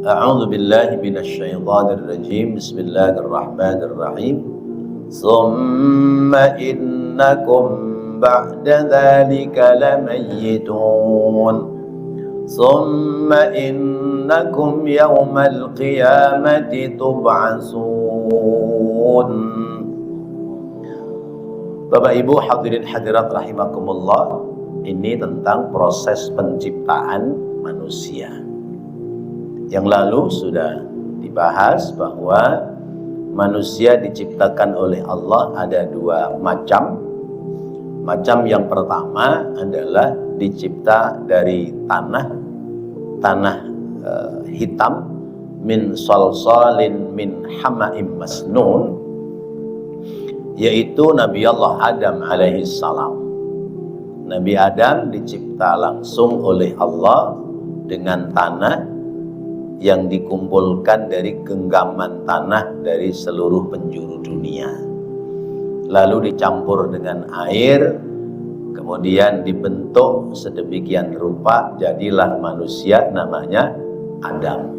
A'udzu billahi minasyaitonir rajim. Bismillahirrahmanirrahim. Tsumma innakum ba'da dzalika lamayyitun. Tsumma innakum yawmal qiyamati tub'atsun. Bapak Ibu hadirin hadirat rahimakumullah, ini tentang proses penciptaan manusia. Yang lalu sudah dibahas bahwa manusia diciptakan oleh Allah ada dua macam. Macam yang pertama adalah dicipta dari tanah hitam, min salsalin min hama'im masnun, yaitu Nabi Allah Adam alaihi salam. Nabi Adam dicipta langsung oleh Allah dengan tanah yang dikumpulkan dari genggaman tanah dari seluruh penjuru dunia, lalu dicampur dengan air, kemudian dibentuk sedemikian rupa, jadilah manusia namanya Adam.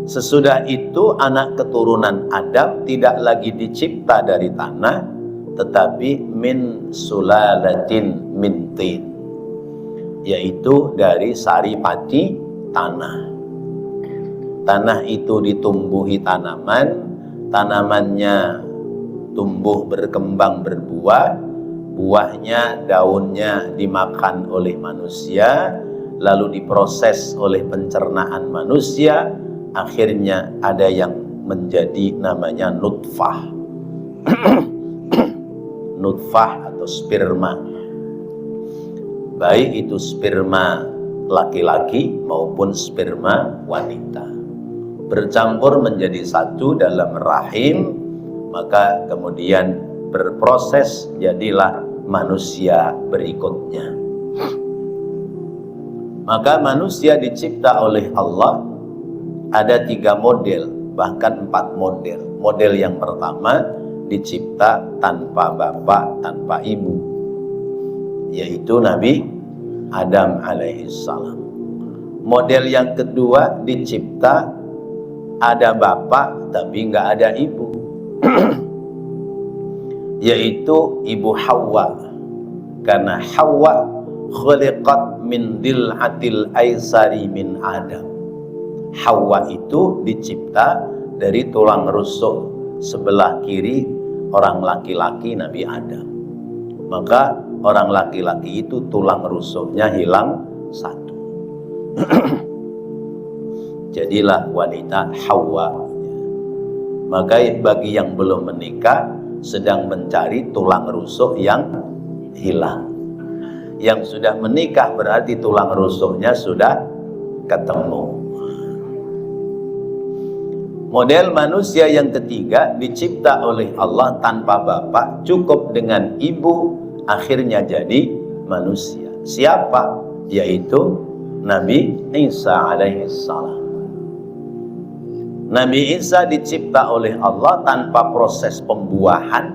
Sesudah itu anak keturunan Adam tidak lagi dicipta dari tanah, tetapi min sulalatin min tin, yaitu dari saripati tanah. Tanah itu ditumbuhi tanaman, tanamannya tumbuh berkembang berbuah, buahnya, daunnya dimakan oleh manusia, lalu diproses oleh pencernaan manusia, akhirnya ada yang menjadi namanya nutfah. Nutfah atau sperma, baik itu sperma laki-laki maupun sperma wanita, bercampur menjadi satu dalam rahim, maka kemudian berproses jadilah manusia berikutnya. Maka manusia dicipta oleh Allah ada 3 model, bahkan 4 model. Model yang pertama dicipta tanpa bapak, tanpa ibu, yaitu Nabi Adam alaihissalam. Model yang kedua dicipta ada bapak tapi nggak ada ibu, yaitu Ibu Hawa. Karena Hawa khuliqat min dil'atil aisari min Adam. Hawa itu dicipta dari tulang rusuk sebelah kiri orang laki-laki Nabi Adam. Maka orang laki-laki itu tulang rusuknya hilang 1. Jadilah wanita Hawa. Maka bagi yang belum menikah sedang mencari tulang rusuk yang hilang. Yang sudah menikah berarti tulang rusuknya sudah ketemu. Model manusia yang ketiga dicipta oleh Allah tanpa bapak, cukup dengan ibu, akhirnya jadi manusia. Siapa? Yaitu Nabi Isa alaihissalam. Nabi Isa dicipta oleh Allah tanpa proses pembuahan,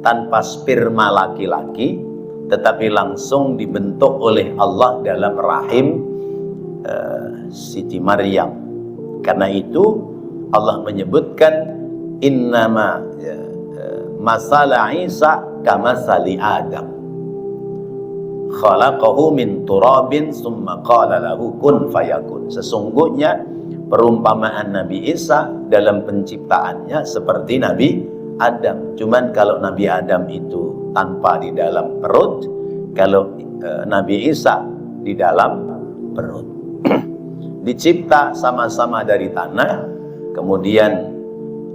tanpa sperma laki-laki, tetapi langsung dibentuk oleh Allah dalam rahim Siti Maryam. Karena itu Allah menyebutkan innama masala Isa kamasali Adam, khalaqahu min turabin summa qala lahu kun fayakun. Sesungguhnya perumpamaan Nabi Isa dalam penciptaannya seperti Nabi Adam. Cuman kalau Nabi Adam itu tanpa di dalam perut, kalau Nabi Isa di dalam perut. Dicipta sama-sama dari tanah, kemudian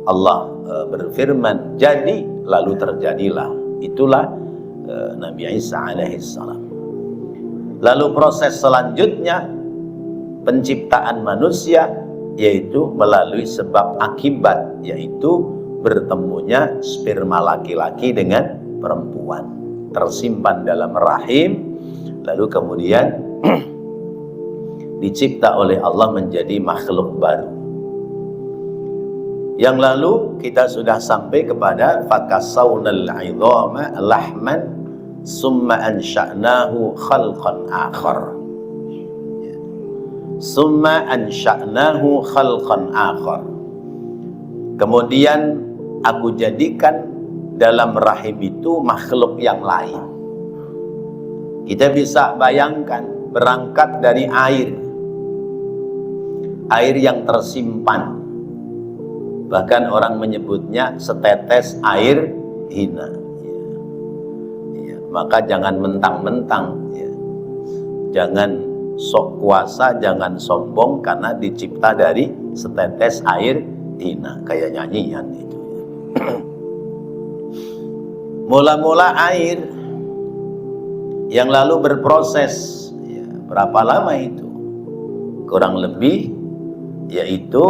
Allah berfirman jadi, lalu terjadilah. Itulah Nabi Isa alaihissalam. Lalu proses selanjutnya penciptaan manusia, yaitu melalui sebab akibat, yaitu bertemunya sperma laki-laki dengan perempuan, tersimpan dalam rahim, lalu kemudian dicipta oleh Allah menjadi makhluk baru. Yang lalu kita sudah sampai kepada fakasawnal 'idhama lahman summa ansha'nahu khalqan akhar. Summa ansha'nahu khalqan akhar. Kemudian aku jadikan dalam rahim itu makhluk yang lain. Kita bisa bayangkan berangkat dari air yang tersimpan, bahkan orang menyebutnya setetes air hina. Ya, maka jangan mentang-mentang, ya. Jangan sok kuasa, jangan sombong karena dicipta dari setetes air hina, kayak nyanyian itu. Mula-mula air yang lalu berproses, ya, berapa lama itu? Kurang lebih yaitu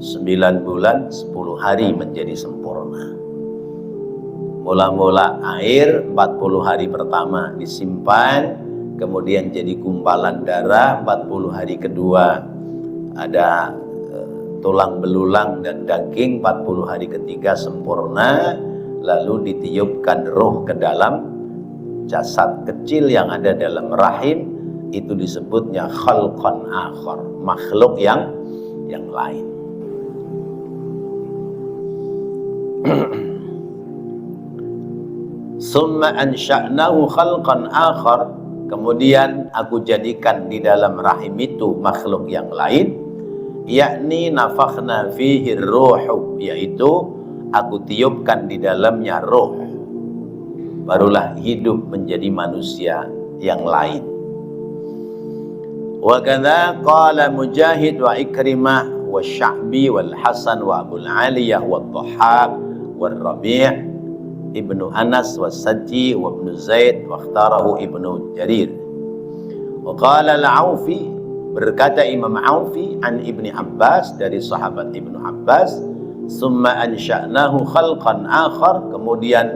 9 bulan 10 hari menjadi sempurna. Mula-mula air 40 hari pertama disimpan, kemudian jadi gumpalan darah. 40 hari kedua ada tulang belulang dan daging. 40 hari ketiga sempurna, lalu ditiupkan roh ke dalam jasad kecil yang ada dalam rahim. Itu disebutnya khalqan akhar, makhluk yang lain. Summa ansha'nahu khalqan akhar. Kemudian aku jadikan di dalam rahim itu makhluk yang lain, yakni nafakhna fihi ruhu, yaitu aku tiupkan di dalamnya roh, barulah hidup menjadi manusia yang lain. Wa kadza qala Mujahid wa Ikrimah wa Sya'bi wal Hasan wa Abul Aliyah wa Dhahhak wa Rabi' ibnu Anas wa Sajji wa ibnu Zaid wa ikhtarahu ibnu Jarir. Wa qala al-Aufi, berkata Imam Aufi an Ibni Abbas, dari sahabat Ibnu Abbas, summa ansha'nahu khalqan akhar, kemudian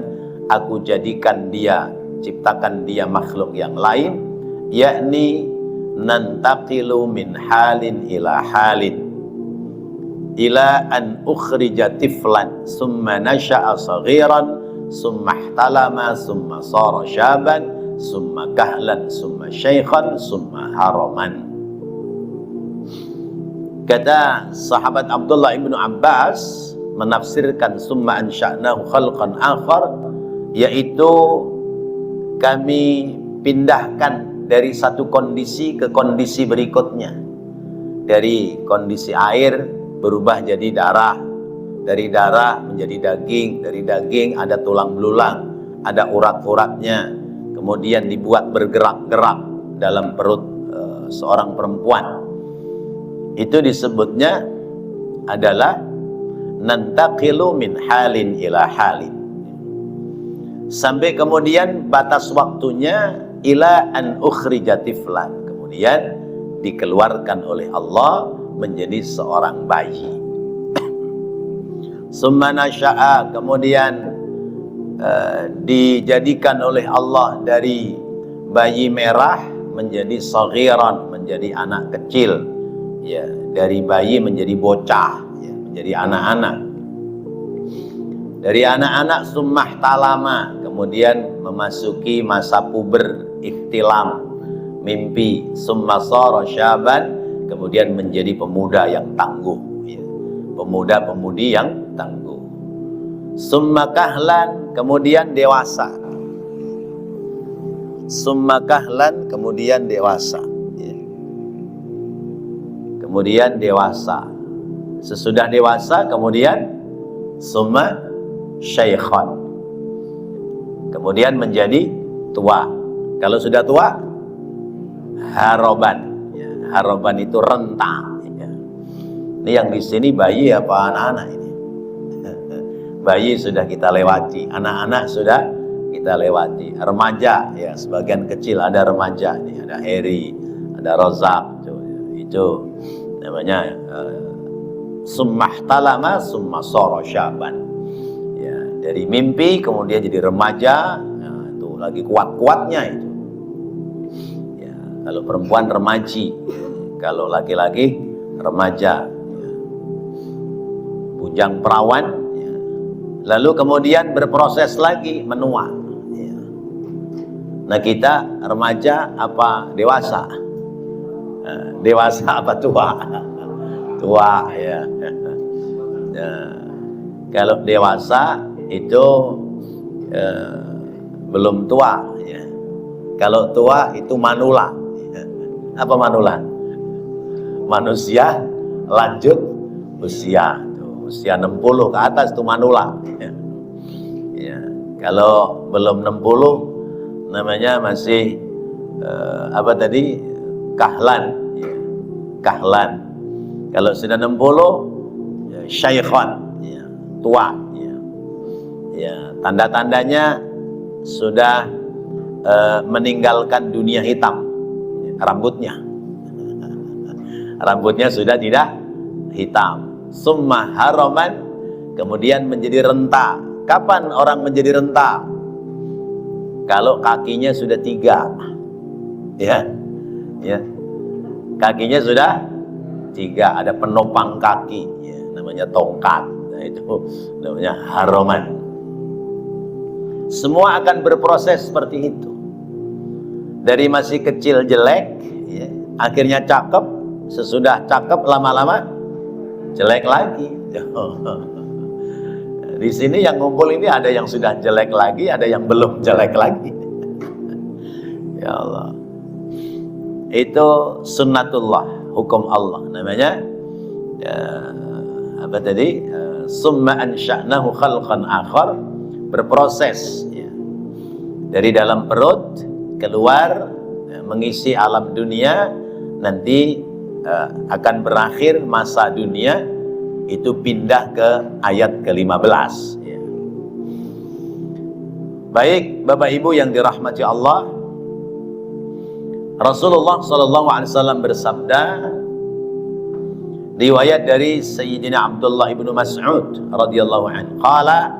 aku jadikan dia, ciptakan dia makhluk yang lain, yakni nantaqilu min halin ila halin ila an ukhrija tiflan summa nasha'a saghiran summa ihtalama summa sara syaban summa kahlan summa syaikhan summa haraman. Kata sahabat Abdullah ibnu Abbas menafsirkan summa ansha'nahu khalqan akhar, yaitu kami pindahkan dari satu kondisi ke kondisi berikutnya. Dari kondisi air berubah jadi darah, dari darah menjadi daging, dari daging ada tulang belulang, ada urat-uratnya, kemudian dibuat bergerak-gerak dalam perut seorang perempuan. Itu disebutnya adalah nantaqilu min halin ila halin, sampai kemudian batas waktunya ila an ukhrija tiflan, kemudian dikeluarkan oleh Allah menjadi seorang bayi. Summa nasya'a, kemudian dijadikan oleh Allah dari bayi merah menjadi saghiran, menjadi anak kecil, ya, dari bayi menjadi bocah, ya, menjadi anak-anak. Dari anak-anak summa ihtalama, kemudian memasuki masa puber, ihtilam, mimpi, summa sara syaban, kemudian menjadi pemuda yang tangguh, ya, pemuda-pemudi yang tangguh. Summa kahlan, kemudian dewasa. Summa kahlan, kemudian dewasa, ya. Kemudian dewasa. Sesudah dewasa kemudian summa syaikhan, kemudian menjadi tua. Kalau sudah tua, haroban, ya, haroban itu renta, ya. Ini yang di sini bayi apa anak-anak ini? Bayi sudah kita lewati, anak-anak sudah kita lewati, remaja, ya, sebagian kecil ada remaja, nih, ada Heri, ada Rozak, itu namanya summa ihtalama summa sara syaban. Dari mimpi kemudian jadi remaja, nah, itu lagi kuat-kuatnya itu. Ya, kalau perempuan remaji, kalau laki-laki remaja, ya. Bujang perawan, ya. Lalu kemudian berproses lagi menua. Ya. Nah kita remaja apa dewasa? Dewasa apa tua? Tua ya. Kalau dewasa itu belum tua ya. Kalau tua itu manula ya. Apa manula? Manusia lanjut usia. Usia 60 ke atas itu manula ya. Ya. Kalau belum 60 namanya masih apa tadi? Kahlan ya. Kahlan. Kalau sudah 60 ya, syaikhan ya, tua ya. Ya, tanda-tandanya sudah meninggalkan dunia hitam ya, rambutnya sudah tidak hitam. Summa haraman, kemudian menjadi renta. Kapan orang menjadi renta? Kalau kakinya sudah 3 ya, ya, kakinya sudah 3, ada penopang kaki ya, namanya tongkat. Nah, itu namanya haraman. Semua akan berproses seperti itu. Dari masih kecil jelek ya, akhirnya cakep, sesudah cakep lama-lama jelek lagi. Di sini yang ngumpul ini ada yang sudah jelek lagi, ada yang belum jelek lagi. Ya Allah. Itu sunnatullah, hukum Allah. Namanya apa tadi? Summa ansha'nahu khalqan akhar, berproses ya. Dari dalam perut keluar ya, mengisi alam dunia, nanti akan berakhir masa dunia, itu pindah ke ayat ke-15 ya. Baik Bapak Ibu yang dirahmati Allah, Rasulullah SAW bersabda, riwayat dari Sayyidina Abdullah ibnu Mas'ud radhiyallahu anhu, qala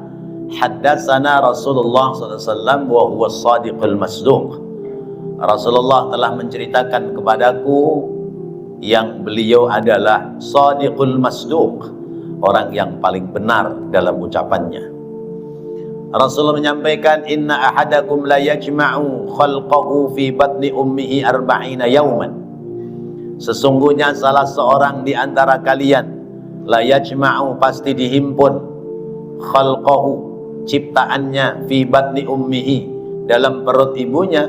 haddatsana Rasulullah SAW wa huwa as-sadiqul masduq. Rasulullah telah menceritakan kepadaku yang beliau adalah sadiqul masduq, orang yang paling benar dalam ucapannya. Rasulullah menyampaikan, inna ahadakum la yajma'u khalqahu fi batni ummihi 40 yawman. Sesungguhnya salah seorang di antara kalian la yajma'u, pasti dihimpun, khalqahu, ciptaannya, fi batni ummihi, dalam perut ibunya,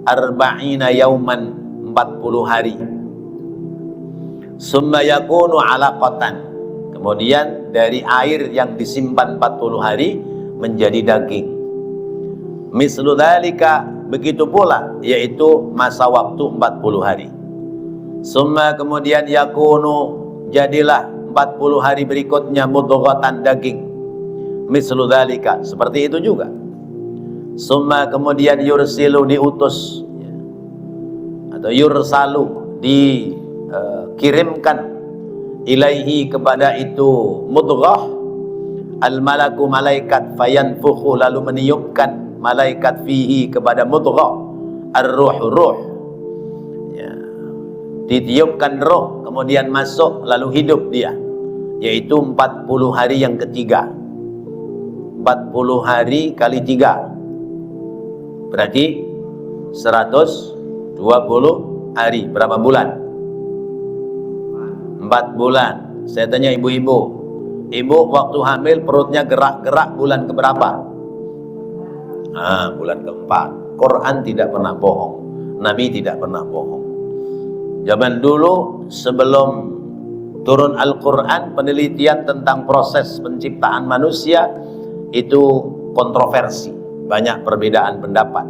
40 yawman, 40 hari. Summa yakunu alaqatan, kemudian dari air yang disimpan 40 hari menjadi daging. Mislu dzalika, begitu pula, yaitu masa waktu 40 hari. Summa, kemudian yakunu, jadilah 40 hari berikutnya, mudghatan, daging. Mislu dzalika, seperti itu juga. Summa, kemudian yursilu, diutus ya. Atau yursalu, dikirimkan, ilaihi, kepada itu mudghah, al-malaku, malaikat, fayanfukhu, lalu meniupkan malaikat, fihi, kepada mudghah, ar-ruh, ruh ya. Ditiupkan roh, kemudian masuk, lalu hidup dia, yaitu 40 hari yang ketiga. 40 hari kali 3 berarti 120 hari. Berapa bulan? 4 bulan. Saya tanya ibu-ibu, ibu waktu hamil perutnya gerak-gerak bulan keberapa? Bulan keempat. Quran tidak pernah bohong, Nabi tidak pernah bohong. Zaman dulu sebelum turun Al-Quran, penelitian tentang proses penciptaan manusia itu kontroversi, banyak perbedaan pendapat.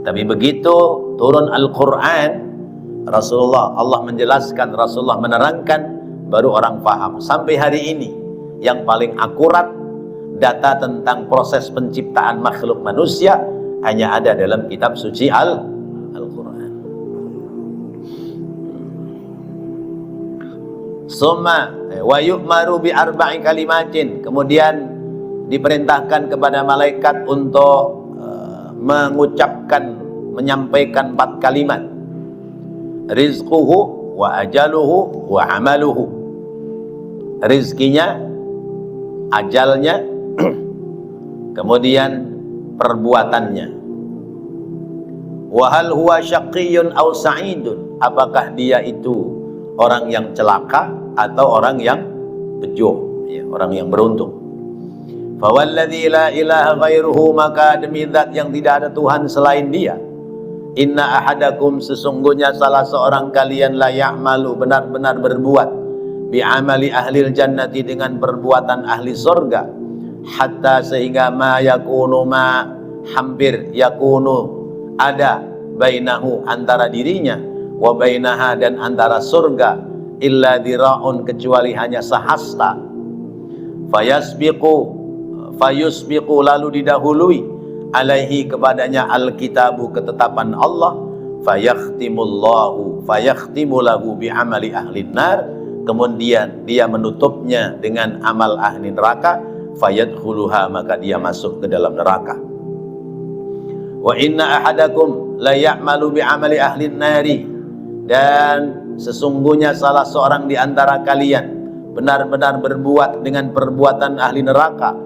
Tapi begitu turun Al-Quran, Rasulullah, Allah menjelaskan, Rasulullah menerangkan, baru orang paham. Sampai hari ini yang paling akurat data tentang proses penciptaan makhluk manusia hanya ada dalam kitab suci Al-Quran. Summa wa yu'maru bi 4 kalimatin, kemudian diperintahkan kepada malaikat untuk mengucapkan, menyampaikan 4 kalimat. Rizquhu wa ajaluhu wa amaluhu. Rizkinya, ajalnya, kemudian perbuatannya. Wa hal huwa syaqiyyun aw sa'idun, apakah dia itu orang yang celaka atau orang yang bejo, ya, orang yang beruntung. Fawalladzi la ilaha ghairuhu, maka demi zat yang tidak ada Tuhan selain dia. Inna ahadakum, sesungguhnya salah seorang kalian, la ya'malu, benar-benar berbuat, bi'amali ahlil jannati, dengan perbuatan ahli surga, hatta sehingga ma yakunu, ma hampir, yakunu ada, bainahu antara dirinya, wa bainaha dan antara surga, illa dira'un, kecuali hanya sehasta. Fayusbiqu lalu didahului, alaihi kepadanya, alkitabu ketetapan Allah, fayakhtimu lahu bi'amali ahlin nar, kemudian dia menutupnya dengan amal ahli neraka, fayadkhuluha, maka dia masuk ke dalam neraka. Wa inna ahadakum la ya'malu bi'amali ahlin nari, dan sesungguhnya salah seorang di antara kalian benar-benar berbuat dengan perbuatan ahli neraka,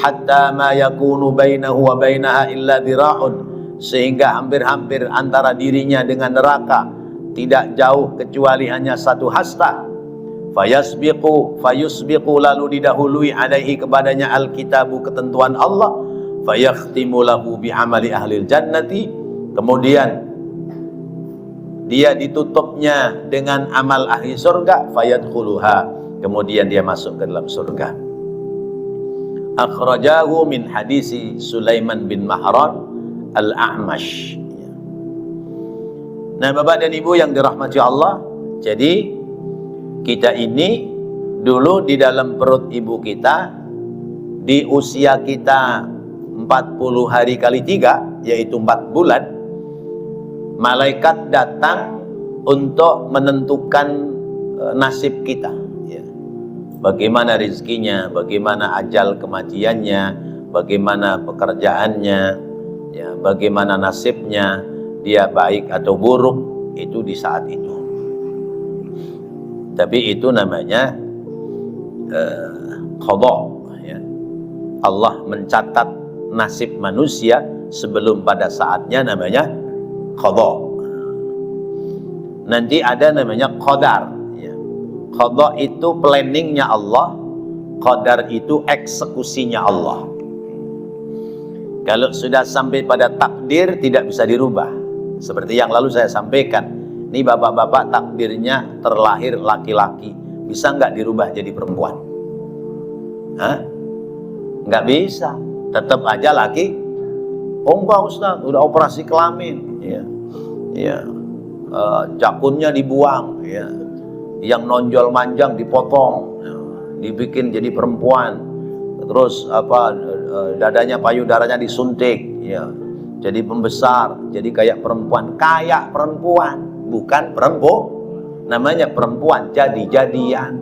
hatta ma yakunu bainahu wa bainaha illa dira'un, sehingga hampir-hampir antara dirinya dengan neraka tidak jauh kecuali hanya satu hasta. Fayusbiqu lalu didahului, alaihi kepadanya, alkitabu ketentuan Allah, fayakhtimu lahu bi'amali ahlil jannati, kemudian dia ditutupnya dengan amal ahli surga, fayadkhuluha, kemudian dia masuk ke dalam surga. Akhrajahu min hadisi Sulaiman bin Mahran al-A'mash. Nah, Bapak dan Ibu yang dirahmati Allah, jadi kita ini dulu di dalam perut ibu kita, di usia kita 40 hari kali 3, yaitu 4 bulan, malaikat datang untuk menentukan nasib kita, ya. Bagaimana rezekinya, bagaimana ajal kematiannya, bagaimana pekerjaannya, ya, bagaimana nasibnya, dia baik atau buruk, itu di saat itu. Tapi itu namanya qadha, ya. Allah mencatat nasib manusia sebelum pada saatnya, namanya qadha. Nanti ada namanya qadar, ya. Qadha itu planningnya Allah, qadar itu eksekusinya Allah. Kalau sudah sampai pada takdir tidak bisa dirubah. Seperti yang lalu saya sampaikan, ini bapak-bapak takdirnya terlahir laki-laki, bisa nggak dirubah jadi perempuan? Hah? Nggak bisa, tetap aja laki. Oh enggak Ustaz, udah operasi kelamin, ya, ya, jakunnya dibuang, ya, yang nonjol manjang dipotong, ya, dibikin jadi perempuan, terus apa, dadanya, payudaranya disuntik, ya, jadi pembesar, jadi kayak perempuan, bukan perempuan, namanya perempuan, jadi-jadian,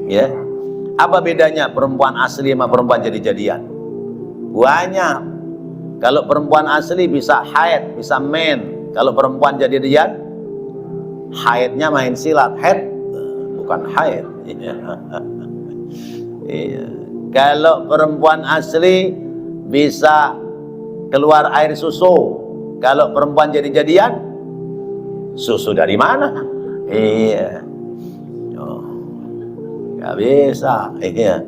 ya. Apa bedanya perempuan asli sama perempuan jadi-jadian? Banyak. Kalau perempuan asli bisa haid, bisa men. Kalau perempuan jadi-jadian, haidnya main silat, haid bukan haid. Iya. Kalau perempuan asli bisa keluar air susu. Kalau perempuan jadi-jadian, susu dari mana? Iya. Oh, gak bisa. Iya.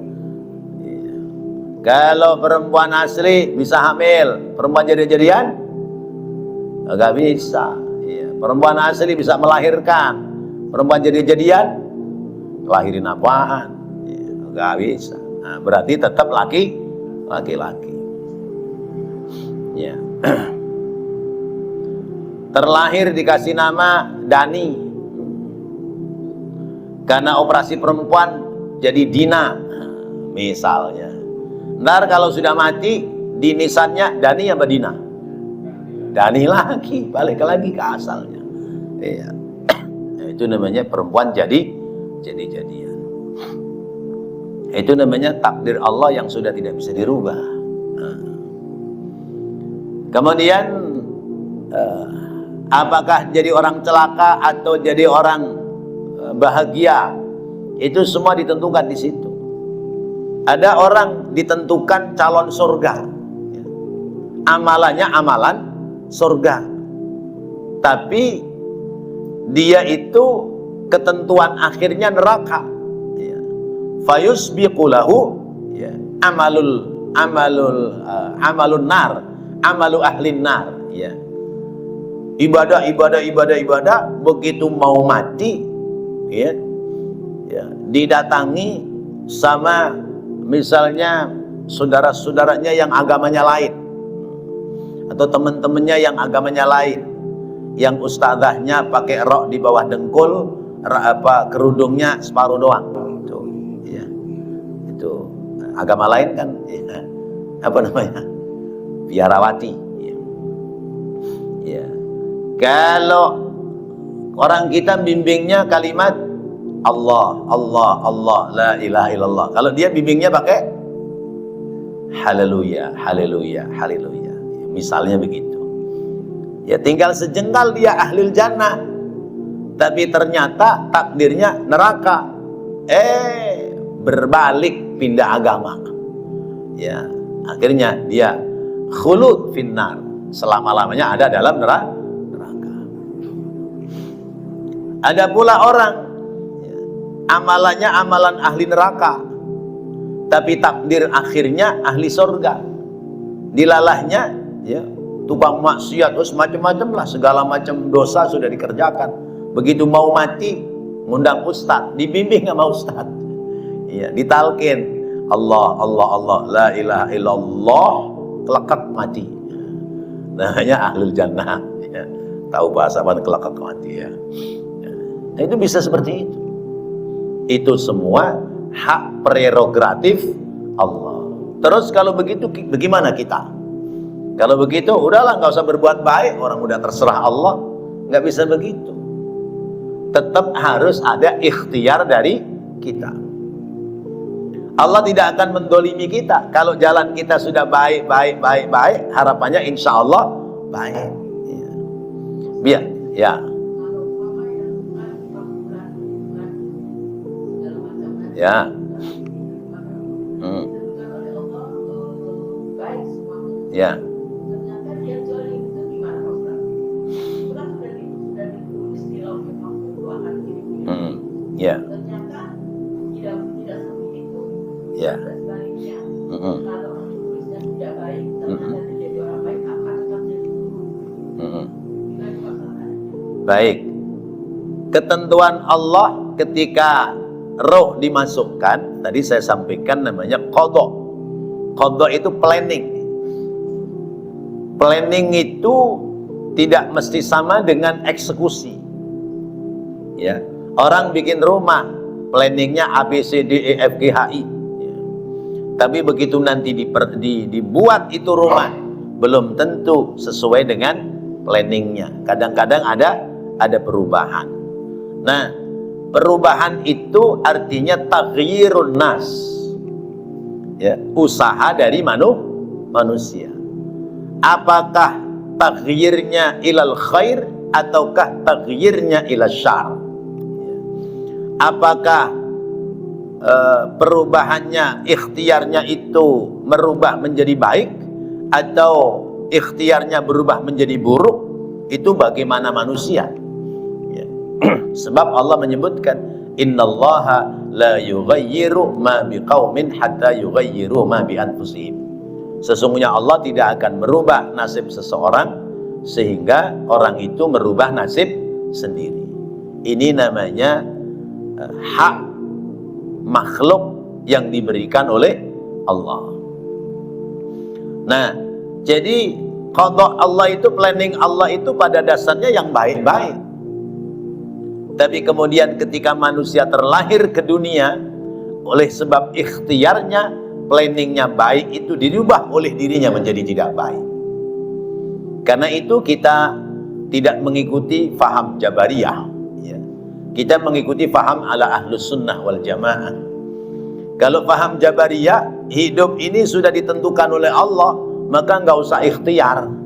Kalau perempuan asli bisa hamil, perempuan jadi-jadian nggak bisa. Iya. Perempuan asli bisa melahirkan, perempuan jadi-jadian lahirin apaan? Iya. Nggak bisa. Nah, berarti tetap laki-laki. Ya. Terlahir dikasih nama Dani, karena operasi perempuan jadi Dina, misalnya. Ntar kalau sudah mati, dinisannya Dani apa Dina? Dani lagi, balik lagi ke asalnya. Iya. Nah, itu namanya perempuan jadi-jadian. Itu namanya takdir Allah yang sudah tidak bisa dirubah. Nah. Kemudian apakah jadi orang celaka atau jadi orang bahagia, itu semua ditentukan di situ. Ada orang ditentukan calon surga, amalannya amalan surga, tapi dia itu ketentuan akhirnya neraka. Ya. Fayusbiqulahu ya, amalun nar, amalu ahlin nar. Ya. Ibadah, begitu mau mati, ya, didatangi sama misalnya saudara-saudaranya yang agamanya lain, atau teman-temannya yang agamanya lain, yang ustazahnya pakai rok di bawah dengkul, kerudungnya separuh doang. Itu, ya, itu agama lain kan, ya, apa namanya, biarawati. Ya. Ya. Kalau orang kita bimbingnya kalimat Allah, la ilaha illallah. Kalau dia bimbingnya pakai haleluya. Misalnya begitu. Ya tinggal sejengkal dia ahlul jannah, tapi ternyata takdirnya neraka. Berbalik pindah agama. Ya, akhirnya dia khulud finnar, selama-lamanya ada dalam neraka. Ada pula orang amalannya amalan ahli neraka, tapi takdir akhirnya ahli surga. Dilalahnya ya tukang maksiat, terus macam-macam lah, segala macam dosa sudah dikerjakan. Begitu mau mati, ngundang ustaz, dibimbing sama ustaz. Iya, ditalkin Allah, la ilaha illallah, kelekak mati. Namanya ahlul jannah. Ya. Tahu bahasa apa kelekak mati ya. Nah, itu bisa seperti itu. Itu semua hak prerogatif Allah. Terus kalau begitu bagaimana kita? Kalau begitu udahlah, nggak usah berbuat baik, orang udah terserah Allah. Nggak bisa begitu. Tetap harus ada ikhtiar dari kita. Allah tidak akan mendolimi kita. Kalau jalan kita sudah baik, harapannya insya Allah baik. Ya. Biar, ya. Ya. Ya. Ya. Ya. Baik. Ketentuan Allah ketika roh dimasukkan, tadi saya sampaikan namanya qadha. Qadha itu planning. Planning itu tidak mesti sama dengan eksekusi. Ya, orang bikin rumah, planningnya A B C D E F G H I. Ya. Tapi begitu nanti dibuat itu rumah, belum tentu sesuai dengan planningnya. Kadang-kadang ada perubahan. Nah, perubahan itu artinya taghyirun nas, ya, usaha dari manusia. Apakah taghyirnya ilal khair ataukah taghyirnya ilal syar? Apakah perubahannya, ikhtiarnya itu merubah menjadi baik, atau ikhtiarnya berubah menjadi buruk? Itu bagaimana manusia. Sebab Allah menyebutkan innallaha la yughayyiru ma biqaumin hatta yughayyiru ma bi anfusihim. Sesungguhnya Allah tidak akan merubah nasib seseorang sehingga orang itu merubah nasib sendiri. Ini namanya hak makhluk yang diberikan oleh Allah. Nah, jadi qadha Allah itu, planning Allah itu pada dasarnya yang baik-baik. Tapi kemudian ketika manusia terlahir ke dunia, oleh sebab ikhtiarnya, planningnya baik, itu dirubah oleh dirinya menjadi tidak baik. Karena itu kita tidak mengikuti faham Jabariyah, ya. Kita mengikuti faham ala ahlus sunnah wal jamaah. Kalau faham Jabariyah, hidup ini sudah ditentukan oleh Allah, maka nggak usah ikhtiar.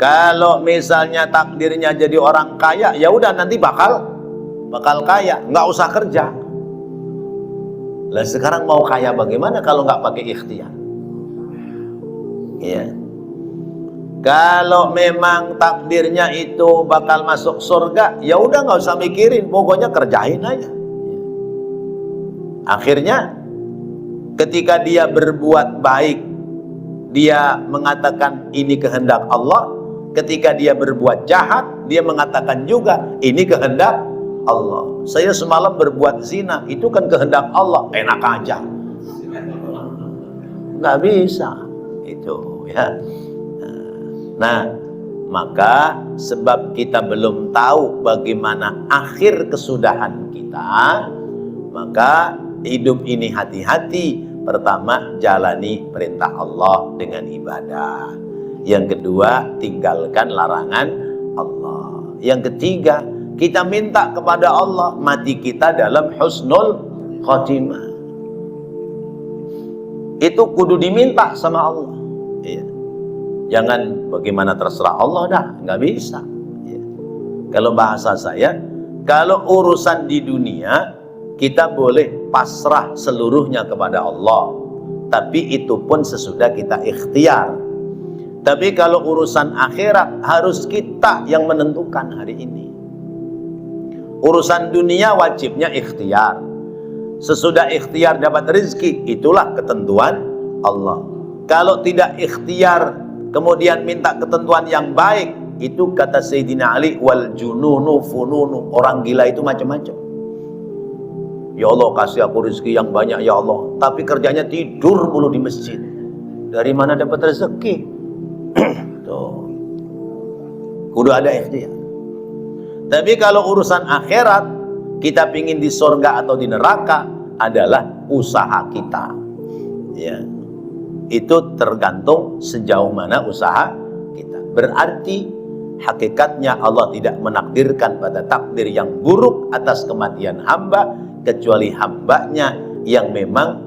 Kalau misalnya takdirnya jadi orang kaya, ya udah nanti bakal kaya, nggak usah kerja. Lah sekarang mau kaya bagaimana kalau nggak pakai ikhtiar? Ya. Kalau memang takdirnya itu bakal masuk surga, ya udah nggak usah mikirin, pokoknya kerjain aja. Akhirnya ketika dia berbuat baik, dia mengatakan ini kehendak Allah. Ketika dia berbuat jahat, dia mengatakan juga ini kehendak Allah. Saya semalam berbuat zina, itu kan kehendak Allah. Enak aja, nggak bisa itu ya. Nah, maka sebab kita belum tahu bagaimana akhir kesudahan kita, maka hidup ini hati-hati. Pertama, jalani perintah Allah dengan ibadah. Yang kedua, tinggalkan larangan Allah. Yang ketiga, kita minta kepada Allah mati kita dalam husnul khotimah. Itu kudu diminta sama Allah. Iya. Jangan bagaimana terserah Allah dah, nggak bisa. Ya. Kalau bahasa saya, kalau urusan di dunia kita boleh pasrah seluruhnya kepada Allah, tapi itu pun sesudah kita ikhtiar. Tapi kalau urusan akhirat harus kita yang menentukan hari ini. Urusan dunia wajibnya ikhtiar. Sesudah ikhtiar dapat rezeki, itulah ketentuan Allah. Kalau tidak ikhtiar kemudian minta ketentuan yang baik, itu kata Sayyidina Ali, wal jununu fununu, orang gila itu macam-macam. Ya Allah, kasih aku rezeki yang banyak ya Allah, tapi kerjanya tidur mulu di masjid. Dari mana dapat rezeki? Tuh. Kudu ada ikhtiar. Tapi kalau urusan akhirat, kita pingin di surga atau di neraka, adalah usaha kita. Ya. Itu tergantung sejauh mana usaha kita. Berarti hakikatnya Allah tidak menakdirkan pada takdir yang buruk atas kematian hamba, kecuali hambanya yang memang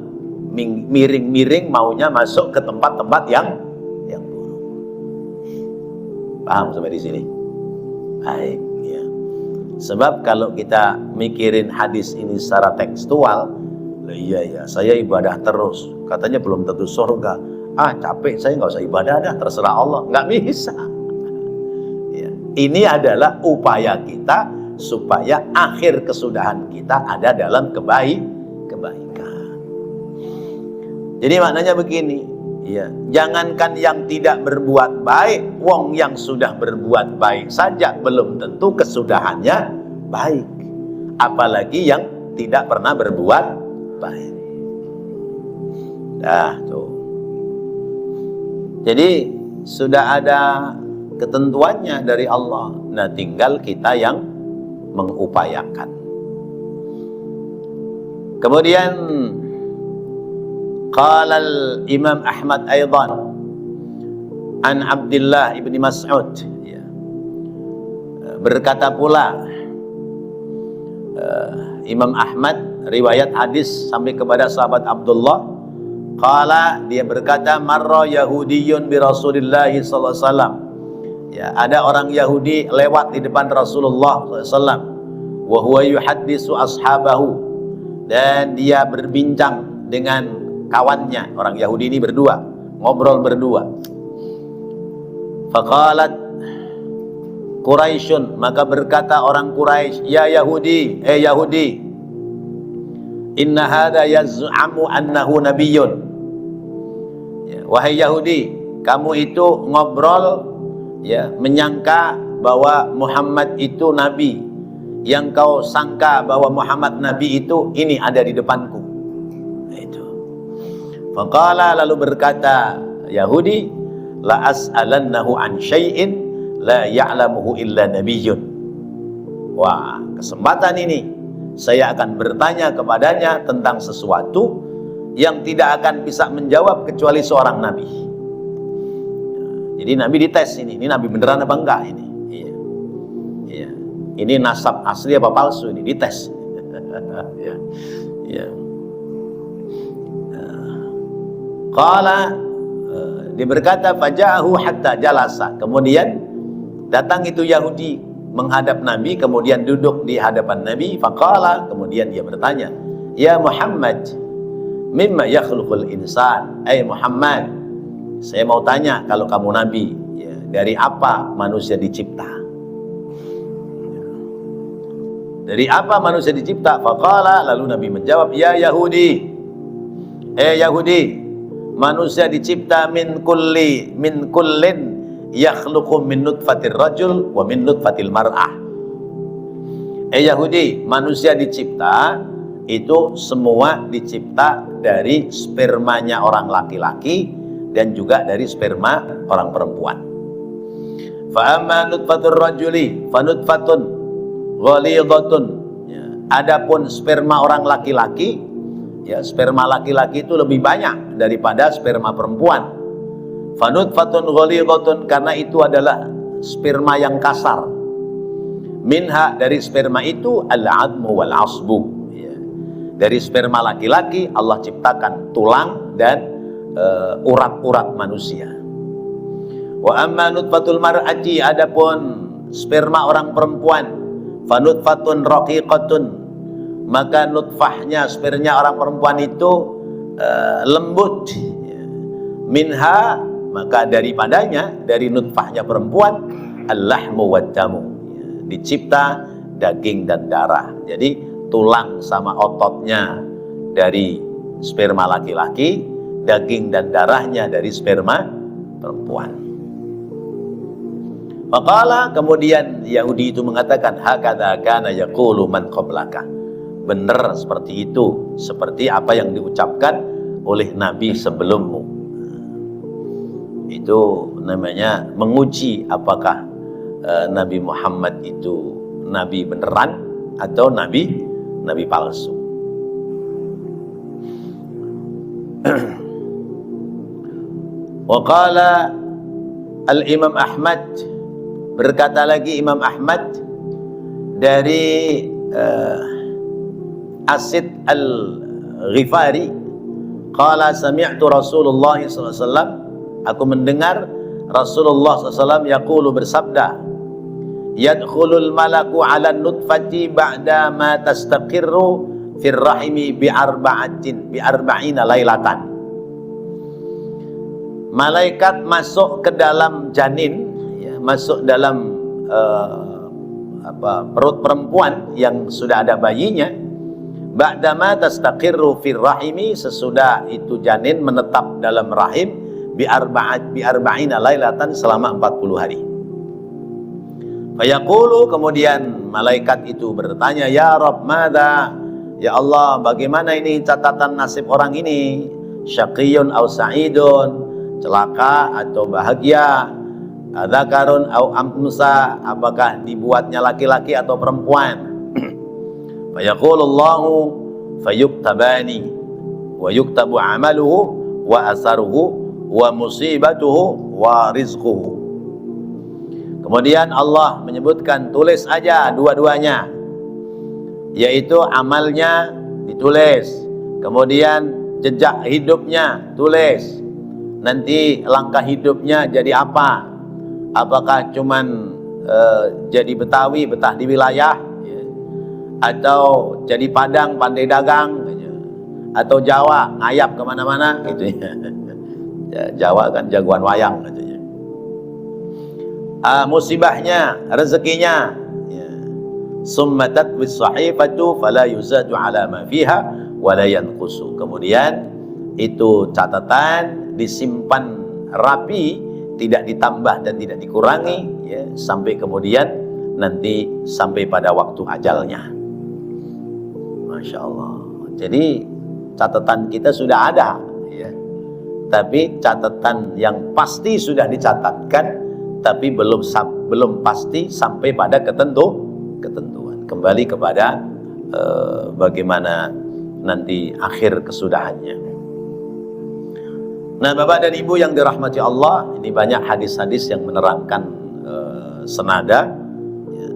miring-miring maunya masuk ke tempat-tempat yang buruk. Paham sampai di sini? Baik, ya. Sebab kalau kita mikirin hadis ini secara tekstual, iya, saya ibadah terus, katanya belum tentu surga. Capek, saya nggak usah ibadah dah, terserah Allah. Nggak bisa. Ya. Ini adalah upaya kita supaya akhir kesudahan kita ada dalam kebaikan. Jadi maknanya begini, ya, jangankan yang tidak berbuat baik, wong yang sudah berbuat baik saja belum tentu kesudahannya baik, apalagi yang tidak pernah berbuat baik. Nah, tuh. Jadi sudah ada ketentuannya dari Allah. Nah, tinggal kita yang mengupayakan. Kemudian qala al-Imam Ahmad aidan an Abdullah ibni Mas'ud, ya. Berkata pula Imam Ahmad riwayat hadis sampai kepada sahabat Abdullah, qala, dia berkata, marra Yahudiyun bi Rasulillah sallallahu alaihi wasallam. Ya, ada orang Yahudi lewat di depan Rasulullah sallallahu alaihi wasallam, wa huwa yuhaddisu ashabahu, dan dia berbincang dengan kawannya. Orang Yahudi ini berdua, ngobrol berdua. Faqalat Quraisyun, maka berkata orang Quraisy, ya Yahudi, Yahudi, inna hadha yaz'amu annahu nabiyyun. Ya, wahai Yahudi, kamu itu ngobrol, ya, menyangka bahwa Muhammad itu nabi. Yang kau sangka bahwa Muhammad nabi itu ini ada di depanku. Itu. Faqala, lalu berkata Yahudi, la as'alannahu an syai'in la ya'lamuhu illa nabiyyun. Wah, kesempatan ini saya akan bertanya kepadanya tentang sesuatu yang tidak akan bisa menjawab kecuali seorang nabi. Jadi nabi dites ini nabi beneran apa enggak ini? Iya. Iya. Ini nasab asli apa palsu, ini dites. Ya. Ya. Qala, dia berkata fajahu hatta jalasa. Kemudian datang itu Yahudi menghadap Nabi, kemudian duduk di hadapan Nabi. Faqala, kemudian dia bertanya, ya Muhammad, mimma yakhluqul insan, Muhammad, Saya mau tanya, kalau kamu nabi, ya, dari apa manusia dicipta? Dari apa manusia dicipta? Faqala, lalu Nabi menjawab, ya Yahudi, Yahudi, manusia dicipta min kullin yakhluqu min nutfatir rajul wa min nutfatil mar'ah. Yahudi, manusia dicipta itu semua dicipta dari spermanya orang laki-laki dan juga dari sperma orang perempuan. Fa amma nutfatur rajuli fa nutfatun ghalidhatun. Ya, adapun sperma orang laki-laki, ya, sperma laki-laki itu lebih banyak daripada sperma perempuan. Fa nutfatun ghalidhatun, karena itu adalah sperma yang kasar. Minha, dari sperma itu al-'admu wal 'asbu. Ya. Dari sperma laki-laki Allah ciptakan tulang dan urat-urat manusia. Wa amma nutfatul mar'ati, adapun sperma orang perempuan, fa nutfatun raqiqatun, maka nutfahnya, spermanya orang perempuan itu lembut. Minha, maka daripadanya, dari nutfahnya perempuan, al-lahmu wad-damu, dicipta daging dan darah. Jadi tulang sama ototnya dari sperma laki-laki, daging dan darahnya dari sperma perempuan. Faqala, kemudian Yahudi itu mengatakan, hakadha kana yaqulu man qablaka. Benar seperti itu, seperti apa yang diucapkan oleh nabi sebelummu. Itu namanya menguji apakah Nabi Muhammad itu nabi beneran atau nabi palsu. Waqala al-Imam Ahmad, berkata lagi Imam Ahmad dari Asid al-Ghifari, qala sami'tu Rasulullah SAW, aku mendengar Rasulullah SAW yaqulu, bersabda, yadkhulul malaku ala nutfati ba'da ma tastaqirru fir rahimi bi arba'ina lailatan. Malaikat masuk ke dalam janin, ya, masuk dalam perut perempuan yang sudah ada bayinya, ba'dama tastaqirru fir rahimi, sesudah itu janin menetap dalam rahim, bi arba'ina lailatan, selama 40 hari. Fayaqulu, kemudian malaikat itu bertanya, ya Rabb, madza, ya Allah, bagaimana ini catatan nasib orang ini? Syaqiyun aw sa'idun, celaka atau bahagia, adzakarun au amsa, apakah dibuatnya laki-laki atau perempuan? Fayaqulullahu fayuktabani wa yuktabu amaluhu wa asaruhu wa musibatuhu wa rizquhu. Kemudian Allah menyebutkan, tulis aja dua-duanya, yaitu amalnya ditulis, kemudian jejak hidupnya tulis, nanti langkah hidupnya jadi apa, apakah cuman jadi Betawi, betah di wilayah, ya, atau jadi Padang, pandai dagang, atau Jawa, ngayap kemana-mana gitu ya. Jawa kan jagoan wayang katanya. Musibahnya, rezekinya, ya. Summa tatwis sahifatu fala yuzadu ala ma fiha wa la yanqusu. Kemudian itu catatan disimpan rapi, tidak ditambah dan tidak dikurangi, ya, sampai kemudian nanti sampai pada waktu ajalnya. Masya Allah. Jadi catatan kita sudah ada, ya. Tapi catatan yang pasti sudah dicatatkan, tapi belum pasti sampai pada ketentuan. Kembali kepada bagaimana nanti akhir kesudahannya. Nah, Bapak dan Ibu yang dirahmati Allah, ini banyak hadis-hadis yang menerangkan senada, ya,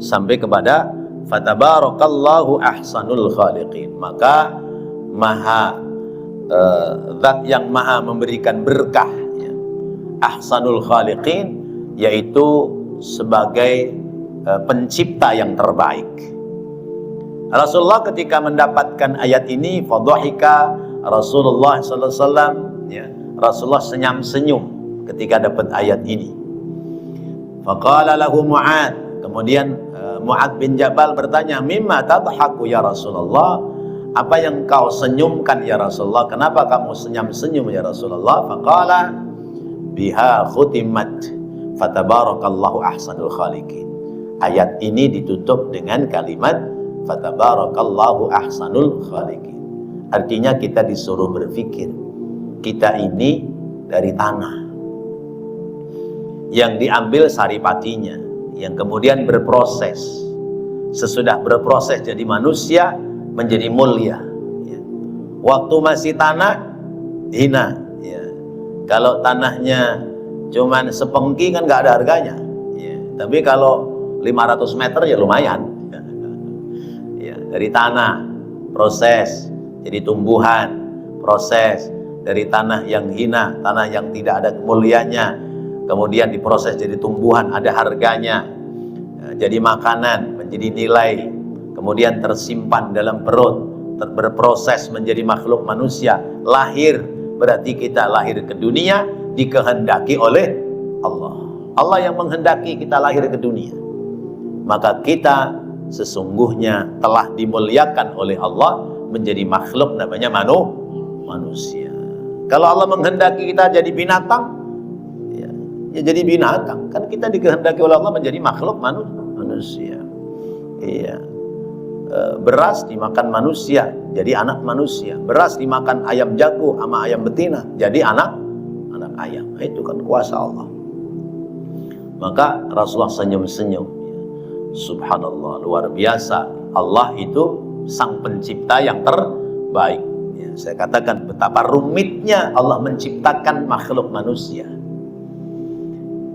sampai kepada fatabarakallahu ahsanul khaliqin. Maka zat yang maha memberikan berkah, ya, ahsanul khaliqin, yaitu sebagai pencipta yang terbaik. Rasulullah ketika mendapatkan ayat ini, fadhahika Rasulullah sallallahu alaihi wasallam, ya, Rasulullah senyum-senyum ketika dapat ayat ini. Faqala lahu Mu'ad, kemudian Mu'ad bin Jabal bertanya, mimma tadhaku ya Rasulullah, apa yang kau senyumkan ya Rasulullah, kenapa kamu senyum-senyum ya Rasulullah? Faqala biha khutimat fatabarakallahu ahsanul khaliqin. Ayat ini ditutup dengan kalimat fatabarakallahu ahsanul khaliqin. Artinya kita disuruh berpikir, kita ini dari tanah yang diambil saripatinya, yang kemudian berproses. Sesudah berproses jadi manusia, menjadi mulia. Waktu masih tanah, hina. Kalau tanahnya cuman sepengki kan nggak ada harganya. Tapi kalau 500 meter ya lumayan. Dari tanah, proses jadi tumbuhan, proses dari tanah yang hina, tanah yang tidak ada kemuliaannya, kemudian diproses jadi tumbuhan, ada harganya, jadi makanan, menjadi nilai, kemudian tersimpan dalam perut, berproses menjadi makhluk manusia, lahir, berarti kita lahir ke dunia dikehendaki oleh Allah. Allah yang menghendaki kita lahir ke dunia. Maka kita sesungguhnya telah dimuliakan oleh Allah menjadi makhluk namanya manusia. Kalau Allah menghendaki kita jadi binatang, ya jadi binatang. Kan kita dikehendaki oleh Allah menjadi makhluk manusia. Beras dimakan manusia, jadi anak manusia. Beras dimakan ayam jago sama ayam betina, jadi anak ayam. Itu kan kuasa Allah. Maka Rasulullah senyum-senyum. Subhanallah, luar biasa. Allah itu sang pencipta yang terbaik. Saya katakan betapa rumitnya Allah menciptakan makhluk manusia.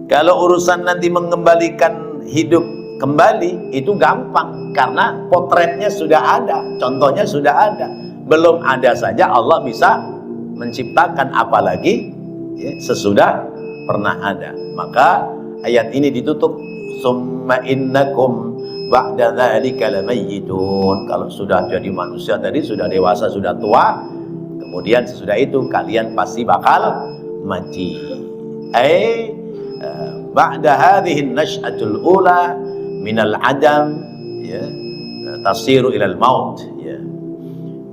Kalau urusan nanti mengembalikan hidup kembali, itu gampang. Karena potretnya sudah ada, contohnya sudah ada. Belum ada saja Allah bisa menciptakan, apalagi sesudah pernah ada. Maka ayat ini ditutup, summa innakum ba'da dzalika lamayyitun. Kalau sudah jadi manusia tadi, sudah dewasa, sudah tua, kemudian sesudah itu kalian pasti bakal mati. Ba'da hadhihi an-nash'atul ula minal adam tasiru ilal maut.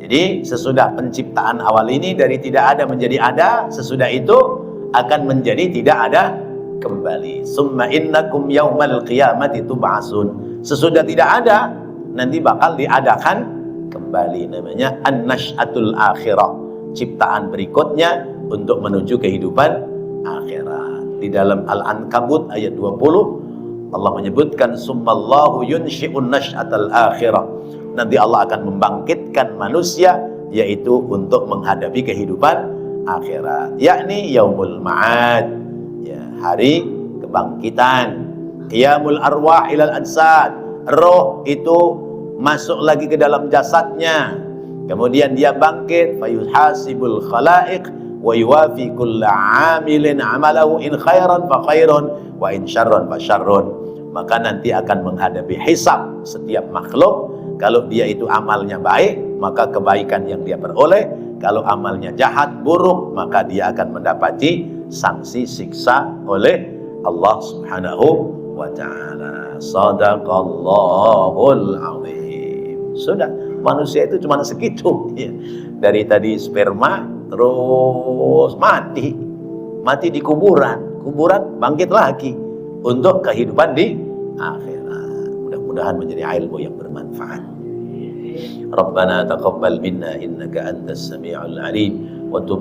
Jadi sesudah penciptaan awal ini dari tidak ada menjadi ada, sesudah itu akan menjadi tidak ada kembali. Summa innakum yaumal qiyamati tub'atsun. Sesudah tidak ada, nanti bakal diadakan kembali, namanya an-nash'atul akhirah, ciptaan berikutnya untuk menuju kehidupan akhirat. Di dalam Al-Ankabut ayat 20 Allah menyebutkan summallahu yunshi'un nash'atal akhirah. Nanti Allah akan membangkitkan manusia, yaitu untuk menghadapi kehidupan akhirat, yakni yaumul ma'ad, hari kebangkitan. Qiyamul arwah ilal ajsad, roh itu masuk lagi ke dalam jasadnya, kemudian dia bangkit, fayuhasibul khalaiq wa yuwafi kulla amilin amalahu in khairan fa khairun wa in syarran fa syarrun. Maka nanti akan menghadapi hisab setiap makhluk. Kalau dia itu amalnya baik, maka kebaikan yang dia peroleh. Kalau amalnya jahat, buruk, maka dia akan mendapati sanksi siksa oleh Allah Subhanahu wa ta'ala. Sadaqallahul azim. Sudah, manusia itu cuma segitu. Dari tadi sperma terus mati di kuburan bangkit lagi untuk kehidupan di akhirat. Mudah-mudahan menjadi ilmu yang bermanfaat. Rabbana taqabbal minna innaka antas sami'ul alim wa tub